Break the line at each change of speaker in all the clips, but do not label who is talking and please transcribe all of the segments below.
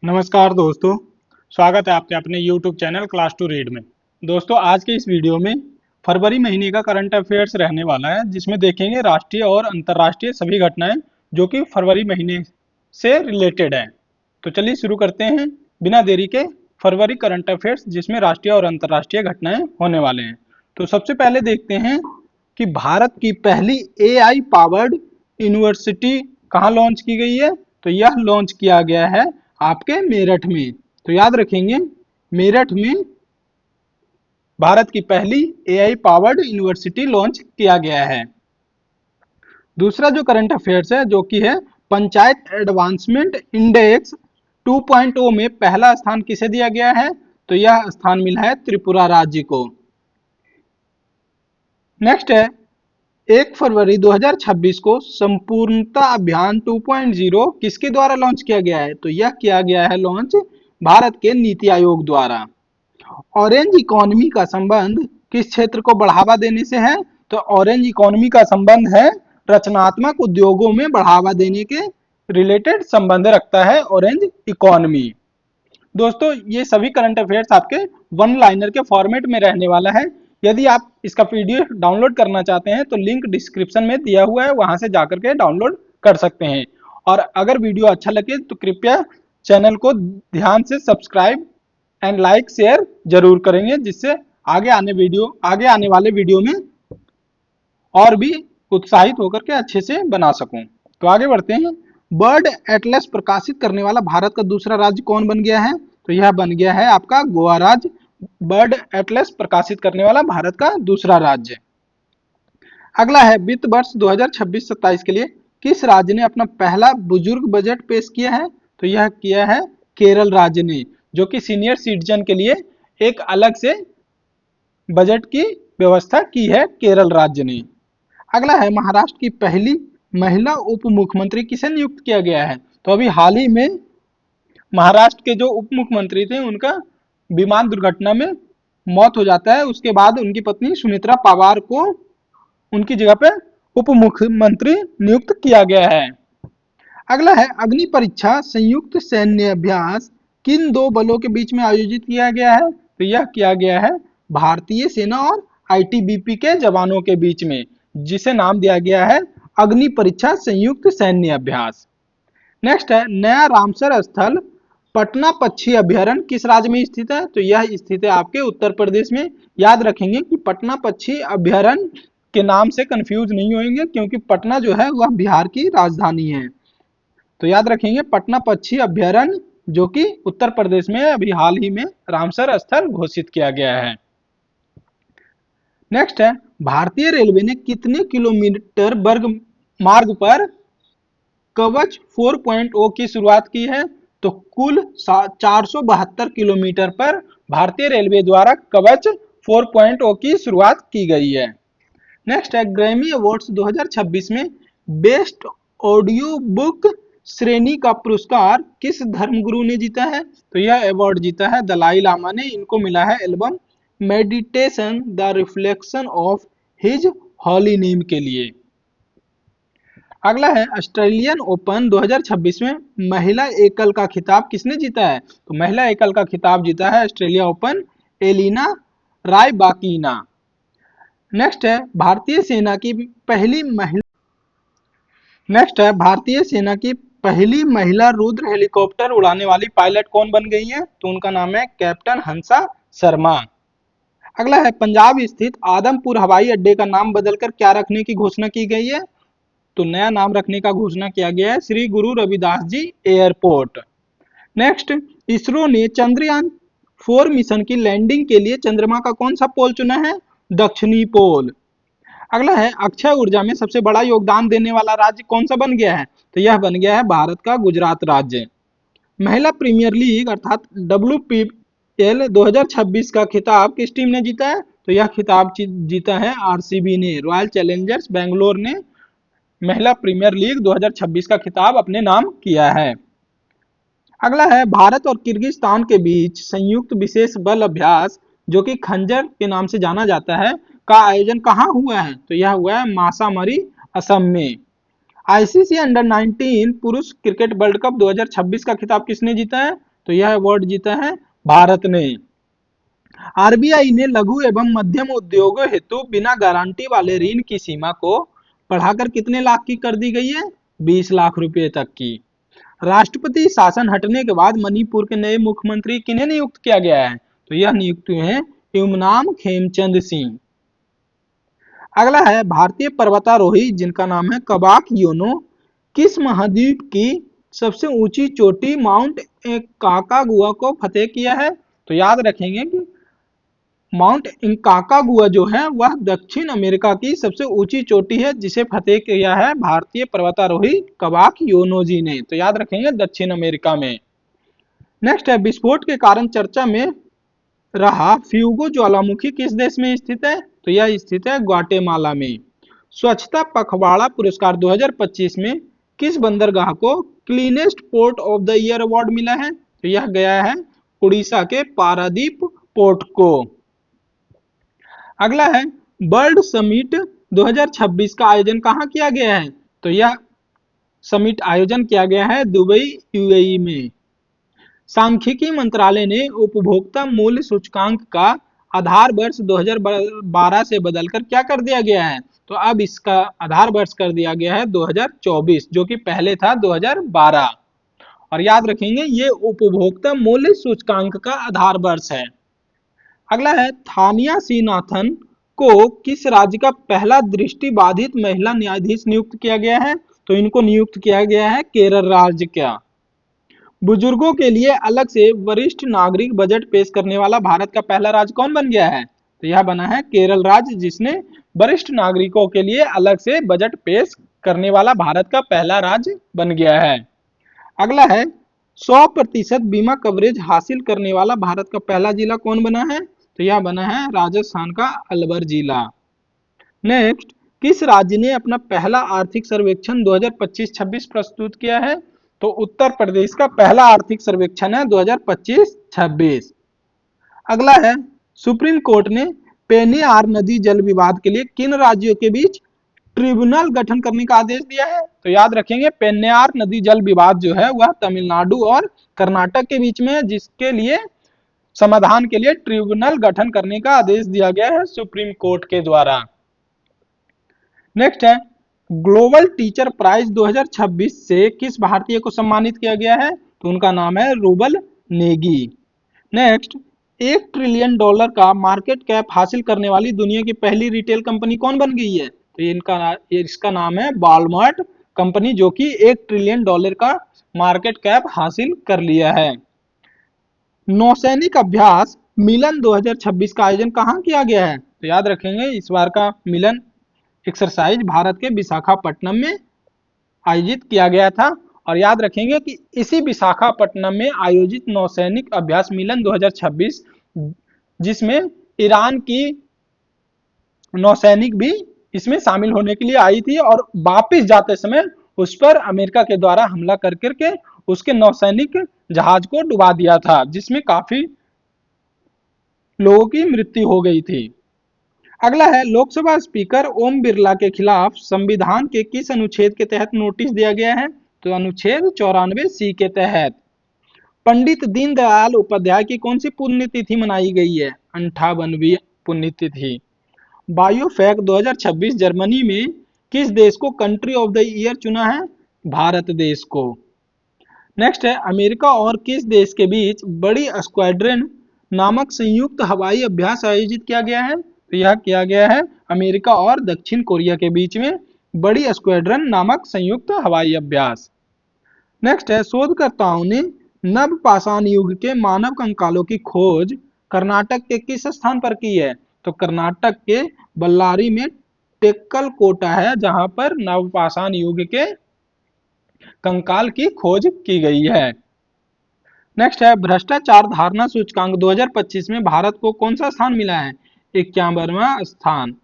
नमस्कार दोस्तों, स्वागत है आपके अपने YouTube channel class to read में। दोस्तों, आज के इस वीडियो में फरवरी महीने का करंट अफेयर्स रहने वाला है, जिसमें देखेंगे राष्ट्रीय और अंतर्राष्ट्रीय सभी घटनाएं जो कि फरवरी महीने से रिलेटेड हैं। तो चलिए शुरू करते हैं बिना देरी के फरवरी करंट अफेयर्स, जिसमें राष्ट्रीय और अंतर्राष्ट्रीय घटनाएं होने वाले हैं। तो सबसे पहले देखते हैं कि भारत की पहली AI पावर्ड यूनिवर्सिटी कहाँ लॉन्च की गई है। तो यह लॉन्च किया गया है आपके मेरठ में। तो याद रखेंगे, मेरठ में भारत की पहली AI पावर्ड यूनिवर्सिटी लॉन्च किया गया है। दूसरा जो करंट अफेयर्स है, जो कि है पंचायत एडवांसमेंट इंडेक्स 2.0 में पहला स्थान किसे दिया गया है। तो यह स्थान मिला है त्रिपुरा राज्य को। नेक्स्ट है 1 फरवरी 2026 को संपूर्णता अभियान 2.0 किसके द्वारा लॉन्च किया गया है। तो यह किया गया है लॉन्च भारत के नीति आयोग द्वारा। ऑरेंज इकोनॉमी का संबंध किस क्षेत्र को बढ़ावा देने से है। तो ऑरेंज इकोनॉमी का संबंध है रचनात्मक उद्योगों में बढ़ावा देने के रिलेटेड संबंध रखता है ऑरेंज इकोनॉमी। दोस्तों, ये सभी करंट अफेयर्स आपके वन लाइनर के फॉर्मेट में रहने वाला है। यदि आप इसका पीडीएफ डाउनलोड करना चाहते हैं तो लिंक डिस्क्रिप्शन में दिया हुआ है, वहां से जाकर के डाउनलोड कर सकते हैं। और अगर वीडियो अच्छा लगे तो कृपया चैनल को ध्यान से सब्सक्राइब एंड लाइक शेयर जरूर करेंगे, जिससे आगे आने वाले वीडियो में और भी उत्साहित होकर के अच्छे से बना सकूं। तो आगे बढ़ते हैं। बर्ड एटलस प्रकाशित करने वाला भारत का दूसरा राज्य कौन बन गया है। तो यह बन गया है आपका गोवा राज्य, बर्ड एटलस प्रकाशित करने वाला भारत का दूसरा राज्य। अगला है वित्त वर्ष 2026-27 के लिए किस राज्य ने अपना पहला बुजुर्ग बजट पेश किया है। तो यह किया है केरल राज्य ने, जो कि सीनियर सिटीजन के लिए एक अलग से बजट की व्यवस्था की है केरल राज्य ने। अगला है महाराष्ट्र की पहली महिला उप मुख्यमंत्री किसे नियुक्त किया गया है। तो अभी हाल ही में महाराष्ट्र के जो उप मुख्यमंत्री थे, उनका विमान दुर्घटना में मौत हो जाता है। उसके बाद उनकी पत्नी सुमित्रा पवार को उनकी जगह पे उप मुख्यमंत्री नियुक्त किया गया है। अगला है अग्नि परीक्षा संयुक्त सैन्य अभ्यास किन दो बलों के बीच में आयोजित किया गया है। तो यह किया गया है भारतीय सेना और आईटीबीपी के जवानों के बीच में, जिसे नाम दिया गया है अग्नि परीक्षा संयुक्त सैन्य अभ्यास। नेक्स्ट है नया रामसर स्थल पटना पक्षी अभ्यारण्य किस राज्य में स्थित है। तो यह स्थित है आपके उत्तर प्रदेश में। याद रखेंगे कि पटना पक्षी अभ्यारण्य के नाम से कंफ्यूज नहीं होंगे, क्योंकि पटना जो है वह बिहार की राजधानी है। तो याद रखेंगे पटना पक्षी अभ्यारण्य, जो कि उत्तर प्रदेश में अभी हाल ही में रामसर स्थल घोषित किया गया है। नेक्स्ट है भारतीय रेलवे ने कितने किलोमीटर वर्ग मार्ग पर कवच 4.0 की शुरुआत की है। तो कुल 472 किलोमीटर पर भारतीय रेलवे द्वारा कवच 4.0 की शुरुआत की गई है। नेक्स्ट है ग्रैमी अवार्ड्स 2026 में बेस्ट ऑडियो बुक श्रेणी का पुरस्कार किस धर्मगुरु ने जीता है। तो यह अवार्ड जीता है दलाई लामा ने। इनको मिला है album meditation the reflection of his holy name के लिए। अगला है ऑस्ट्रेलियन ओपन 2026 में महिला एकल का खिताब किसने जीता है। तो महिला एकल का खिताब जीता है Australia open Elena Rybakina. Next है भारतीय सेना की पहली महिला रुद्र हेलीकॉप्टर उड़ाने वाली पायलट कौन बन गई है। तो उनका नाम है कैप्टन हंसा शर्मा। अगला है पंजाब स्थित आदमपुर हवाई अड्डे का नाम बदलकर क्या रखने की घोषणा की गई है। तो नया नाम रखने का घोषणा किया गया है श्री गुरु रविदास जी एयरपोर्ट। नेक्स्ट, इसरो ने चंद्रयान 4 मिशन की लैंडिंग के लिए चंद्रमा का कौन सा पोल चुना है। दक्षिणी पोल। अगला है अक्षय ऊर्जा में सबसे बड़ा योगदान देने वाला राज्य कौन सा बन गया है। तो यह बन गया है भारत का गुजरात राज्य। महिला प्रीमियर लीग अर्थात WPL 2026 का खिताब किस टीम ने जीता है। तो यह खिताब जीता है आरसीबी ने। रॉयल चैलेंजर्स बेंगलोर ने महिला प्रीमियर लीग 2026 का खिताब अपने नाम किया है। अगला है भारत और किर्गिस्तान के बीच संयुक्त विशेष बल अभ्यास, जो कि खंजर के नाम से जाना जाता है, का आयोजन कहाँ हुआ है। तो यह हुआ है मासामरी असम में। आईसीसी अंडर 19 पुरुष क्रिकेट वर्ल्ड कप 2026 का खिताब किसने जीता है। तो यह अवार्ड जीता है भारत ने। आरबीआई ने लघु एवं मध्यम उद्योगों हेतु बिना गारंटी वाले ऋण की सीमा को बढ़ाकर कितने लाख की कर दी गई है? 20 लाख रुपए तक की। राष्ट्रपति शासन हटने के बाद मणिपुर के नए मुख्यमंत्री किन्हें नियुक्त किया गया है? तो यह नियुक्त हुए हैं युमनाम खेमचंद सिंह। अगला है भारतीय पर्वतारोही जिनका नाम है कबाक योनो, किस महाद्वीप की सबसे ऊंची चोटी माउंट काकागुआ को फतेह किया है? तो याद रखेंगे कि माउंट इंकाकागुआ जो है वह दक्षिण अमेरिका की सबसे ऊंची चोटी है जिसे फतेह किया है भारतीय पर्वतारोही कबाक योनो जी ने। तो याद रखेंगे दक्षिण अमेरिका में। नेक्स्ट है विस्फोट के कारण चर्चा में रहा फ्यूगो ज्वालामुखी किस देश में स्थित है? तो यह स्थित है ग्वाटेमाला में। स्वच्छता पखवाड़ा पुरस्कार 2025 में किस बंदरगाह को cleanest port of the year award मिला है? तो यह गया है उड़ीसा के पारादीप पोर्ट को। अगला है वर्ल्ड समिट 2026 का आयोजन कहाँ किया गया है? तो यह समिट आयोजन किया गया है दुबई यूएई में। सांख्यिकी मंत्रालय ने उपभोक्ता मूल्य सूचकांक का आधार वर्ष 2012 से बदलकर क्या कर दिया गया है? तो अब इसका आधार वर्ष कर दिया गया है 2024 जो कि पहले था 2012। और याद रखेंगे ये उपभोक्ता मूल्य सूचकांक का आधार वर्ष है। अगला है थानिया सीनाथन को किस राज्य का पहला दृष्टिबाधित महिला न्यायाधीश नियुक्त किया गया है? तो इनको नियुक्त किया गया है केरल राज्य का। बुजुर्गों के लिए अलग से वरिष्ठ नागरिक बजट पेश करने वाला भारत का पहला राज्य कौन बन गया है? तो यह बना है केरल राज्य जिसने वरिष्ठ नागरिकों के लिए अलग से बजट पेश करने वाला भारत का पहला राज्य बन गया है। अगला है 100% बीमा कवरेज हासिल करने वाला भारत का पहला जिला कौन बना है? तो यह बना है राजस्थान का अलवर जिला। नेक्स्ट, किस राज्य ने अपना पहला आर्थिक सर्वेक्षण 2025-26 प्रस्तुत किया है? तो उत्तर प्रदेश का पहला आर्थिक सर्वेक्षण है 2025-26। अगला है सुप्रीम कोर्ट ने पेन्नार नदी जल विवाद के लिए किन राज्यों के बीच ट्रिब्यूनल गठन करने का आदेश दिया है? तो याद रखेंगे पेन्नार नदी जल विवाद जो है वह तमिलनाडु और कर्नाटक के बीच में है जिसके लिए समाधान के लिए ट्रिब्यूनल गठन करने का आदेश दिया गया है सुप्रीम कोर्ट के द्वारा। नेक्स्ट है ग्लोबल टीचर प्राइज 2026 से किस भारतीय को सम्मानित किया गया है? तो उनका नाम है रूबल नेगी। नेक्स्ट, $1 ट्रिलियन का मार्केट कैप हासिल करने वाली दुनिया की पहली रिटेल कंपनी कौन बन गई है? तो इसका नाम है वॉलमार्ट कंपनी जो कि $1 ट्रिलियन का मार्केट कैप हासिल कर लिया है। नौसैनिक अभ्यास मिलन 2026 का आयोजन कहाँ किया गया है? तो याद रखेंगे इस बार का मिलन एक्सरसाइज भारत के विशाखापट्टनम में आयोजित किया गया था। और याद रखेंगे कि इसी विशाखापट्टनम में आयोजित नौसैनिक अभ्यास मिलन 2026 जिसमें ईरान की नौसैनिक भी इसमें शामिल होने के लिए आई थी और वापस जाते समय उस पर अमेरिका के द्वारा हमला कर करके उसके नौसैनिक जहाज को डुबा दिया था जिसमें काफी लोगों की मृत्यु हो गई थी। अगला है लोकसभा स्पीकर ओम बिरला के खिलाफ संविधान के किस अनुच्छेद के तहत नोटिस दिया गया है? तो अनुच्छेद 94C के तहत। पंडित दीनदयाल उपाध्याय की कौन सी पुण्यतिथि मनाई गई है? 58वीं पुण्यतिथि। बायोफैक 2026 जर्मनी में किस देश को कंट्री ऑफ द ईयर चुना है? भारत देश को। नेक्स्ट है अमेरिका और किस देश के बीच बड़ी स्क्वाड्रन नामक संयुक्त हवाई अभ्यास आयोजित किया गया है? तो यह किया गया है अमेरिका और दक्षिण कोरिया के बीच में बड़ी स्क्वाड्रन नामक संयुक्त हवाई अभ्यास। नेक्स्ट है शोधकर्ताओं ने नवपाषाण युग के मानव कंकालों की खोज कर्नाटक के किस स्थान पर की है? तो कर्नाटक के बल्लारी में टेक्कलकोटा है जहां पर नवपाषाण युग के कंकाल की खोज की गई है। नेक्स्ट है भ्रष्टाचार धारणा सूचकांक 2025 में भारत को कौन सा स्थान मिला है? 51वां स्थान।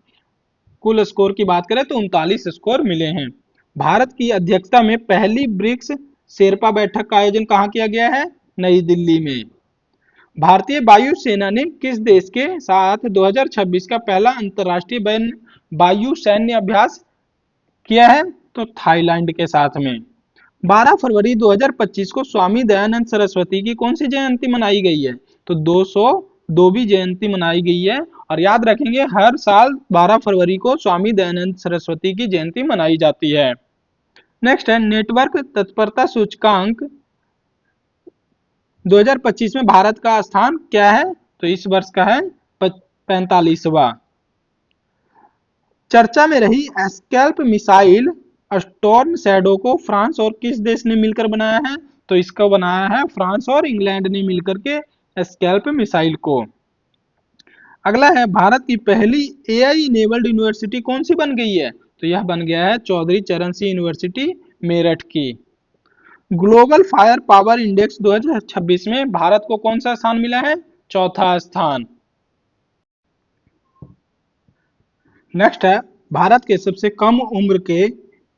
कुल स्कोर की बात करें तो 39 स्कोर मिले हैं। भारत की अध्यक्षता में पहली ब्रिक्स शेरपा बैठक का आयोजन कहाँ किया गया है? नई दिल्ली में। भारतीय वायुसेना ने किस देश के साथ 2026 का पहला अंतरराष्ट्रीय वायु सैन्य अभ्यास किया है? तो थाईलैंड के साथ में। 12 फरवरी 2025 को स्वामी दयानंद सरस्वती की कौन सी जयंती मनाई गई है? तो 202वीं जयंती मनाई गई है। और याद रखेंगे हर साल 12 फरवरी को स्वामी दयानंद सरस्वती की जयंती मनाई जाती है। नेक्स्ट है नेटवर्क तत्परता सूचकांक 2025 में भारत का स्थान क्या है? तो इस वर्ष का है 45वां। चर्चा में रही स्कैल्प मिसाइल स्टॉर्म शैडो को फ्रांस और किस देश ने मिलकर बनाया है? तो इसको बनाया है फ्रांस और इंग्लैंड ने मिलकर के स्कैल्प मिसाइल को। अगला है भारत की पहली एआई इनेबल्ड यूनिवर्सिटी कौन सी बन गई है? तो यह बन गया है चौधरी चरण सिंह यूनिवर्सिटी मेरठ की। ग्लोबल फायर पावर इंडेक्स 2026 में भारत को कौन सा स्थान मिला है? चौथा स्थान। नेक्स्ट है भारत के सबसे कम उम्र के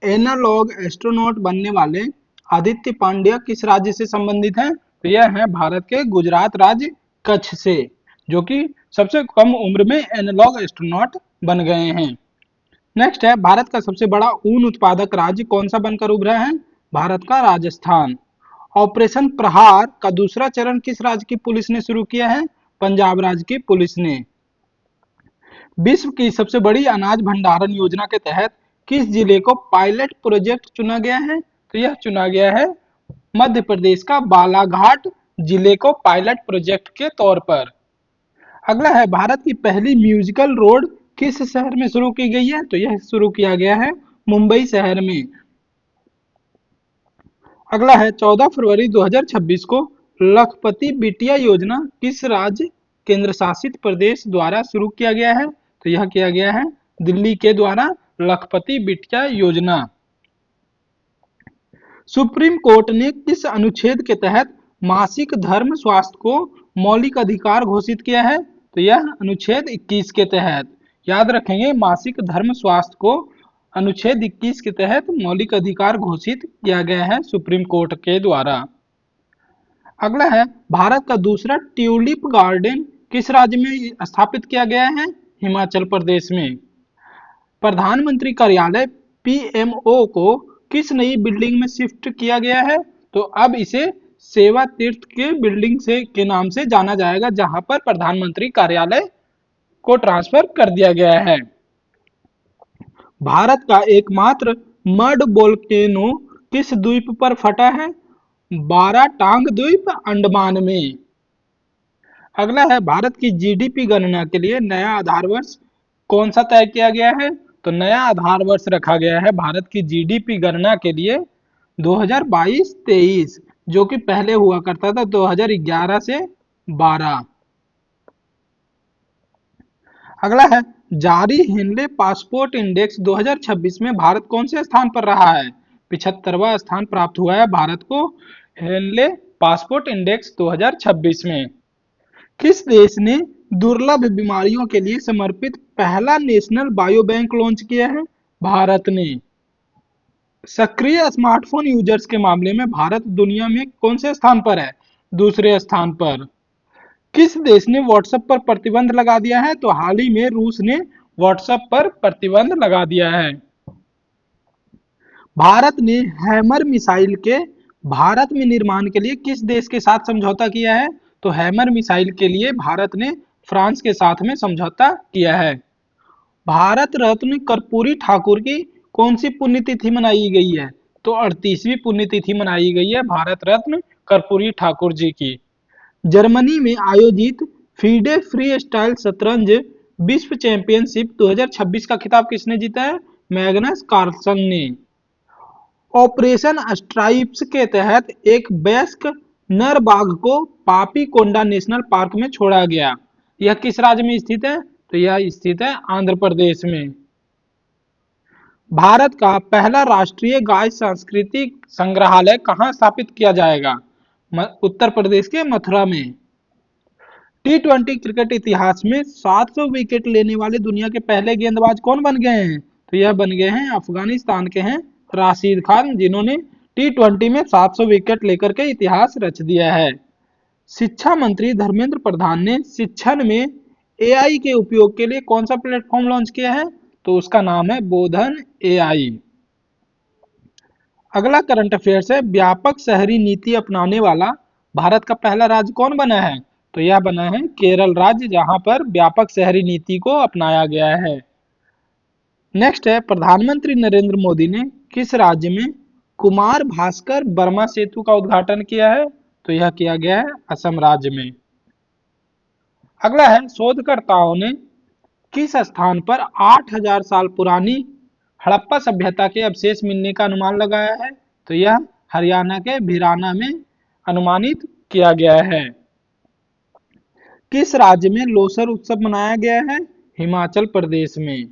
एनालॉग एस्ट्रोनॉट बनने वाले आदित्य पांड्या किस राज्य से संबंधित हैं? तो यह है भारत के गुजरात राज्य कच्छ से, जो कि सबसे कम उम्र में एनालॉग एस्ट्रोनॉट बन गए हैं। नेक्स्ट है भारत का सबसे बड़ा ऊन उत्पादक राज्य कौन सा बनकर उभरा है? भारत का राजस्थान। ऑपरेशन प्रहार का दूसरा चरण किस राज्य की पुलिस ने शुरू किया है? पंजाब राज्य की पुलिस ने। विश्व की सबसे बड़ी अनाज भंडारण योजना के तहत किस जिले को पायलट प्रोजेक्ट चुना गया है? तो यह चुना गया है मध्य प्रदेश का बालाघाट जिले को पायलट प्रोजेक्ट के तौर पर। अगला है भारत की पहली म्यूजिकल रोड किस शहर में शुरू की गई है? तो यह शुरू किया गया है मुंबई शहर में। अगला है 14 फरवरी 2026 को लखपति बिटिया योजना किस राज्य केंद्र शासित प्रदेश द्वारा शुरू किया गया है? तो यह किया गया है दिल्ली के द्वारा लखपति बिटिया योजना। सुप्रीम कोर्ट ने किस अनुच्छेद के तहत मासिक धर्म स्वास्थ्य को मौलिक अधिकार घोषित किया है? तो यह अनुच्छेद 21 के तहत। याद रखेंगे मासिक धर्म स्वास्थ्य को अनुच्छेद 21 के तहत मौलिक अधिकार घोषित किया गया है सुप्रीम कोर्ट के द्वारा। अगला है भारत का दूसरा ट्यूलिप गार्डन किस राज्य में स्थापित किया गया है? हिमाचल प्रदेश में। प्रधानमंत्री कार्यालय पीएमओ को किस नई बिल्डिंग में शिफ्ट किया गया है? तो अब इसे सेवा तीर्थ के बिल्डिंग से के नाम से जाना जाएगा, जहां पर प्रधानमंत्री कार्यालय को ट्रांसफर कर दिया गया है। भारत का एकमात्र मड वोल्केनो किस द्वीप पर फटा है? बाराटांग द्वीप अंडमान में। अगला है भारत की जीडीपी गणना के लिए नया आधार वर्ष कौन सा तय किया गया है? तो नया आधार वर्ष रखा गया है भारत की जीडीपी गणना के लिए 2022-23, जो कि पहले हुआ करता था 2011 से 12। अगला है जारी हेनले पासपोर्ट इंडेक्स 2026 में भारत कौन से स्थान पर रहा है? 75वां स्थान प्राप्त हुआ है भारत को हेनले पासपोर्ट इंडेक्स 2026 में। किस देश ने दुर्लभ बीमारियों के लिए समर्पित पहला नेशनल बायो बैंक लॉन्च किया है? भारत ने। सक्रिय स्मार्टफोन यूजर्स के मामले में भारत दुनिया में कौन से स्थान पर है? दूसरे स्थान पर। किस देश ने व्हाट्सएप पर प्रतिबंध लगा दिया है? तो हाल ही में रूस ने व्हाट्सएप पर प्रतिबंध लगा दिया है। भारत ने हैमर मिसाइल के भारत में निर्माण के लिए किस देश के साथ समझौता किया है? तो हैमर मिसाइल के लिए भारत ने फ्रांस के साथ में समझौता किया है। भारत रत्न कर्पूरी ठाकुर की कौन सी पुण्यतिथि मनाई गई है? तो 38वीं पुण्यतिथि मनाई गई है भारत रत्न कर्पूरी ठाकुर जी की। जर्मनी में आयोजित फीडे फ्री स्टाइल शतरंज विश्व चैंपियनशिप 2026 का खिताब किसने जीता है? मैग्नस कार्लसन ने। ऑपरेशन स्ट्राइप्स के तहत एक वयस्क नर बाघ को पापीकोंडा नेशनल पार्क में छोड़ा गया। यह किस राज्य में स्थित है? तो यह स्थित है आंध्र प्रदेश में। भारत का पहला राष्ट्रीय गाय सांस्कृतिक संग्रहालय कहाँ स्थापित किया जाएगा? उत्तर प्रदेश के मथुरा में। टी20 क्रिकेट इतिहास में 700 विकेट लेने वाले दुनिया के पहले गेंदबाज कौन बन गए हैं? तो यह बन गए हैं अफगानिस्तान के हैं राशिद खान, जिन्होंने टी20 में 700 विकेट लेकर के इतिहास रच दिया है। शिक्षा मंत्री धर्मेंद्र प्रधान ने शिक्षण में एआई के उपयोग के लिए कौन सा प्लेटफॉर्म लॉन्च किया है? तो उसका नाम है बोधन एआई। अगला करंट अफेयर्स है, व्यापक शहरी नीति अपनाने वाला भारत का पहला राज्य कौन बना है? तो यह बना है केरल राज्य, जहां पर व्यापक शहरी नीति को अपनाया गया है। नेक्स्ट है, प्रधानमंत्री नरेंद्र मोदी ने किस राज्य में कुमार भास्कर बर्मा सेतु का उद्घाटन किया है? तो यह किया गया है असम राज्य में। अगला है, शोधकर्ताओं ने किस स्थान पर 8000 साल पुरानी हड़प्पा सभ्यता के अवशेष मिलने का अनुमान लगाया है? तो यह हरियाणा के भिराना में अनुमानित किया गया है। किस राज्य में लोसर उत्सव मनाया गया है? हिमाचल प्रदेश में।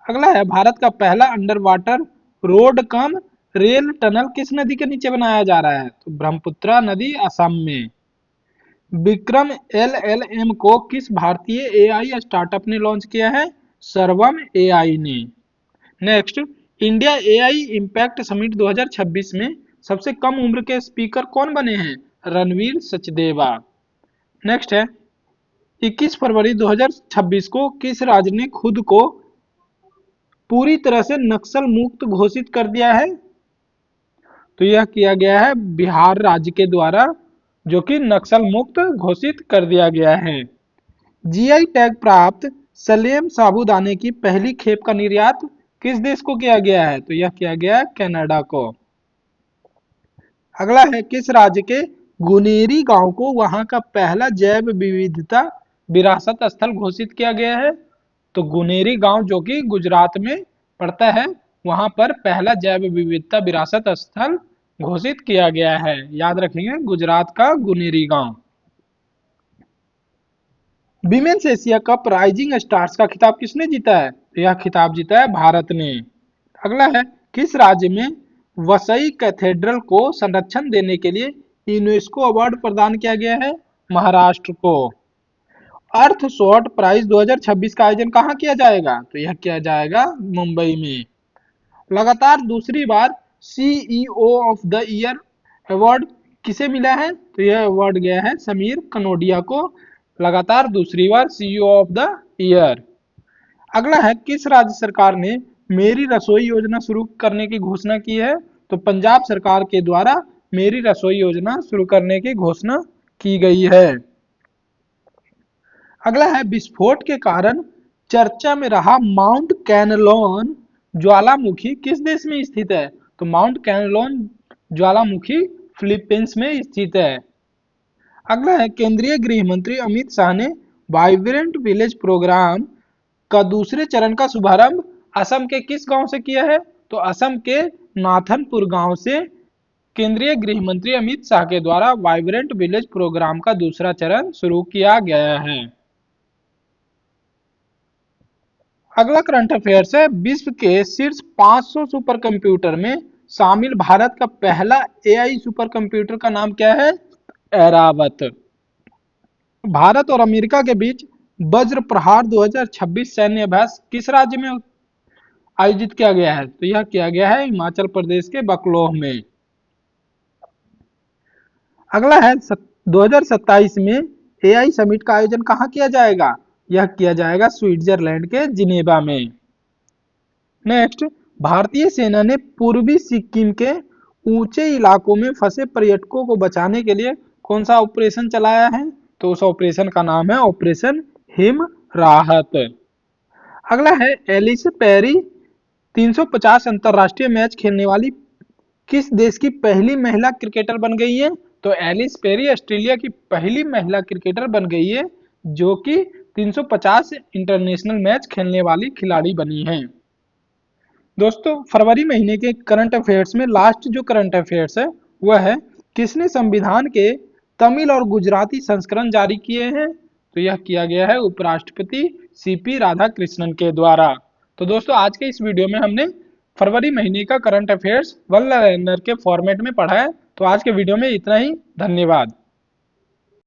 अगला है, भारत का पहला under water road cum rail tunnel किस नदी के नीचे बनाया जा रहा है? तो ब्रह्मपुत्र नदी, असम में। विक्रम एलएलएम को किस भारतीय एआई स्टार्टअप ने लॉन्च किया है? सर्वम एआई ने। Next, India AI impact summit 2026 में सबसे कम उम्र के स्पीकर कौन बने हैं? रणवीर सचदेवा। नेक्स्ट है, 21 फरवरी 2026 को किस राज्य ने खुद को पूरी तरह से नक्सल मुक्त घोषित कर दिया है? तो यह किया गया है बिहार राज्य के द्वारा, जो कि नक्सल मुक्त घोषित कर दिया गया है। जीआई टैग प्राप्त सलेम साबूदाने की पहली खेप का निर्यात किस देश को किया गया है? तो यह किया गया है कनाडा को। अगला है, किस राज्य के गुनेरी गांव को वहां का पहला जैव विविधता विरासत स्थल घोषित किया गया है? तो गुनेरी गांव जो कि गुजरात में पड़ता है, वहां पर पहला जैव विविधता विरासत स्थल घोषित किया गया है। याद रखेंगे, गुजरात का गुनेरी गांव। Women's Asia cup rising stars का खिताब किसने जीता है? तो यह खिताब जीता है भारत ने। अगला है, किस राज्य में वसई कैथेड्रल को संरक्षण देने के लिए यूनेस्को अवार्ड प्रदान किया गया है? महाराष्ट्र को। अर्थ शॉर्ट प्राइज 2026 का आयोजन कहाँ किया जाएगा? तो यह किया जाएगा मुंबई में। लगातार दूसरी बार CEO of the year award किसे मिला है? तो यह अवार्ड गया है समीर कनोडिया को, लगातार दूसरी बार सीईओ ऑफ द ईयर। अगला है, किस राज्य सरकार ने मेरी रसोई योजना शुरू करने की घोषणा की है? तो पंजाब सरकार के द्वारा मेरी रसोई योजना शुरू करने की घोषणा की गई है। अगला है, विस्फोट के कारण चर्चा में रहा माउंट कैनलोन ज्वालामुखी किस देश में स्थित है? तो माउंट कैनलोन ज्वालामुखी फिलीपींस में स्थित है। अगला है, केंद्रीय गृह मंत्री अमित शाह ने वाइब्रेंट विलेज प्रोग्राम का दूसरे चरण का शुभारंभ असम के किस गांव से किया है? तो असम के नाथनपुर गांव से केंद्रीय गृह मंत्री अमित शाह के द्वारा वाइब्रेंट विलेज प्रोग्राम का दूसरा चरण शुरू किया गया है। अगला करंट अफेयर्स है, विश्व के शीर्ष 500 सुपर कंप्यूटर में शामिल भारत का पहला एआई सुपर कंप्यूटर का नाम क्या है? ऐरावत। भारत और अमेरिका के बीच वज्र प्रहार 2026 सैन्य अभ्यास किस राज्य में आयोजित किया गया है? तो यह किया गया है हिमाचल प्रदेश के बकलोह में। अगला है, 2027 में एआई समिट का आयोजन कहाँ किया जाएगा? यह किया जाएगा स्विट्जरलैंड के जिनेवा में। नेक्स्ट, भारतीय सेना ने पूर्वी सिक्किम के ऊंचे इलाकों में फंसे पर्यटकों को बचाने के लिए कौन सा ऑपरेशन चलाया है? तो उस ऑपरेशन का नाम है ऑपरेशन हिम राहत। अगला है, एलिस पेरी 350 अंतरराष्ट्रीय मैच खेलने वाली किस देश की पहली महिला क्रिकेटर बन गई है? तो एलिस पेरी ऑस्ट्रेलिया की पहली महिला क्रिकेटर बन गई है, जो कि 350 इंटरनेशनल मैच खेलने वाली खिलाड़ी बनी है। दोस्तों, फरवरी महीने के करंट अफेयर्स में लास्ट जो करंट अफेयर्स है वह है, किसने संविधान के तमिल और गुजराती संस्करण जारी किए हैं? तो यह किया गया है उपराष्ट्रपति सीपी राधाकृष्णन के द्वारा। तो दोस्तों, आज के इस वीडियो में हमने फरवरी महीने का करंट अफेयर्स वन लाइनर के फॉर्मेट में पढ़ा है। तो आज के वीडियो में इतना ही, धन्यवाद।